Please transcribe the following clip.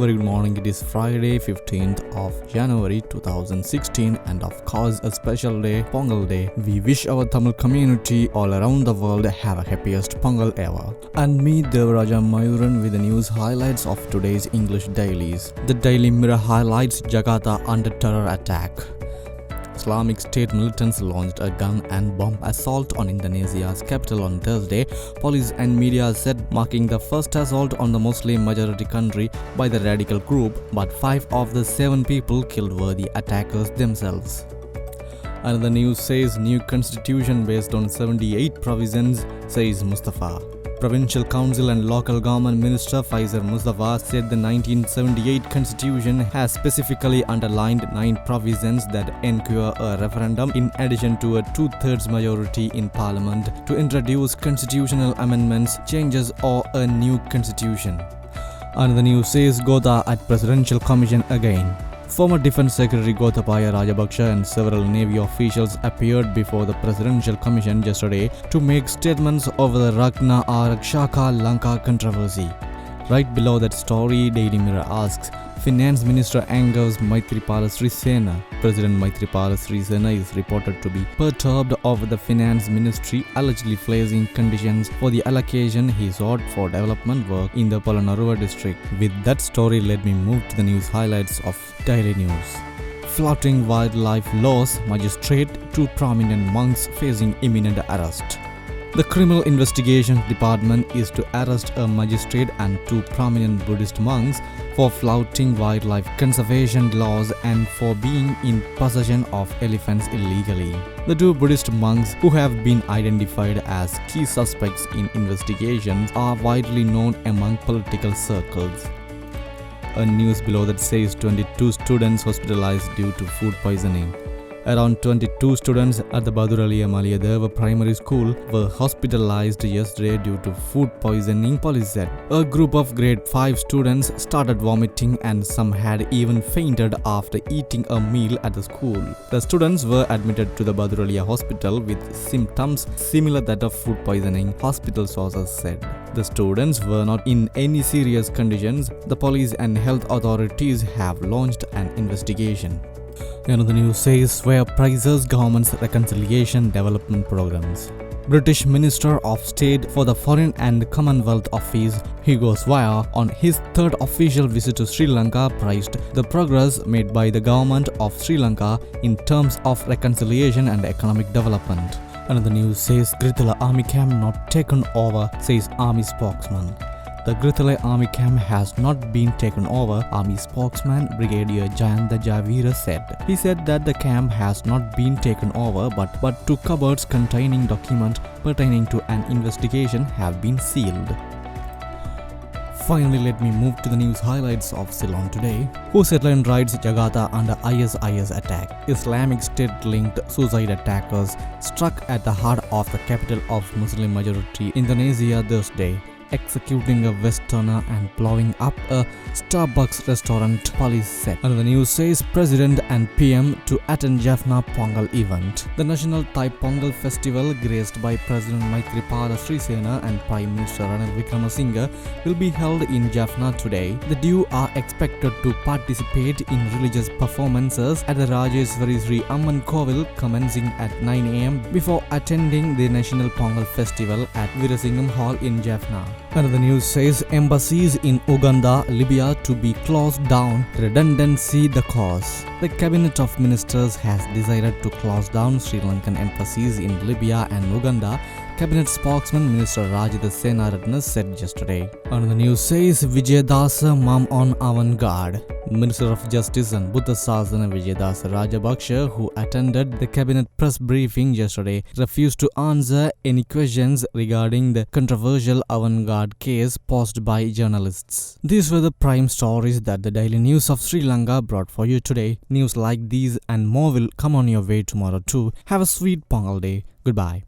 very good morning. It is Friday 15th of January 2016 and of course a special day, Pongal Day. We wish our Tamil community all around the world have a happiest Pongal ever. And me Devaraja Mayuran with the news highlights of today's English dailies. The Daily Mirror highlights Jakarta under terror attack. Islamic State militants launched a gun and bomb assault on Indonesia's capital on Thursday, police and media said, marking the first assault on the Muslim-majority country by the radical group, but 5 of the 7 people killed were the attackers themselves. Another news says new constitution based on 78 provisions, says Mustafa. Provincial Council and Local Government Minister Faisal Mustafa said the 1978 Constitution has specifically underlined 9 provisions that ensure a referendum in addition to a 2/3 majority in Parliament to introduce constitutional amendments, changes or a new constitution. Another news says Gotha at Presidential Commission again. Former Defence Secretary Gotabaya Rajapaksa and several Navy officials appeared before the Presidential Commission yesterday to make statements over the Ragna Arakshaka Lanka controversy. Right below that story, Daily Mirror asks, Finance Minister angers Maithripala Sirisena. President Maithripala Sirisena is reported to be perturbed over the Finance Ministry allegedly placing conditions for the allocation he sought for development work in the Polonnaruwa district. With that story, let me move to the news highlights of Daily News. Flouting wildlife laws, magistrate, 2 prominent monks facing imminent arrest. The Criminal Investigation Department is to arrest a magistrate and 2 prominent Buddhist monks for flouting wildlife conservation laws and for being in possession of elephants illegally. The 2 Buddhist monks who have been identified as key suspects in investigations are widely known among political circles. A news below that says 22 students hospitalized due to food poisoning. Around 22 students at the Baduraliya Maliyadeva Primary School were hospitalized yesterday due to food poisoning, police said. A group of grade 5 students started vomiting and some had even fainted after eating a meal at the school. The students were admitted to the Baduraliya hospital with symptoms similar to that of food poisoning, hospital sources said. The students were not in any serious conditions. The police and health authorities have launched an investigation. Another news says where praises government's reconciliation development programs. British Minister of State for the Foreign and Commonwealth Office, Hugo Swire, on his 3rd official visit to Sri Lanka praised the progress made by the government of Sri Lanka in terms of reconciliation and economic development. Another news says Grithala Army Camp not taken over, says Army spokesman. The Grithala Army Camp has not been taken over, Army spokesman Brigadier Jayanta Javira said. He said that the camp has not been taken over but 2 cupboards containing documents pertaining to an investigation have been sealed. Finally, let me move to the news highlights of Ceylon today, whose headline writes Jakarta under ISIS attack. Islamic State-linked suicide attackers struck at the heart of the capital of Muslim-majority Indonesia Thursday, executing a Westerner and blowing up a Starbucks restaurant, police said. Another news says President and PM to attend Jaffna Pongal event. The National Thai Pongal Festival, graced by President Maithripala Sirisena and Prime Minister Ranil Wickremesinghe, will be held in Jaffna today. The Dew are expected to participate in religious performances at the Rajeshwari Sri Amman Kovil commencing at 9 am before attending the National Pongal Festival at Veerasingham Hall in Jaffna. Another news says embassies in Uganda, Libya to be closed down, redundancy the cause. The Cabinet of Ministers has decided to close down Sri Lankan embassies in Libya and Uganda, Cabinet spokesman Minister Rajitha Senaratne said yesterday. Another news says Vijayadasa mum on avant-garde. Minister of Justice and Buddha Sasana Vijayadasa Rajapaksa, who attended the cabinet press briefing yesterday, refused to answer any questions regarding the controversial avant-garde case posed by journalists. These were the prime stories that the Daily News of Sri Lanka brought for you today. News like these and more will come on your way tomorrow too. Have a sweet Pongal day. Goodbye.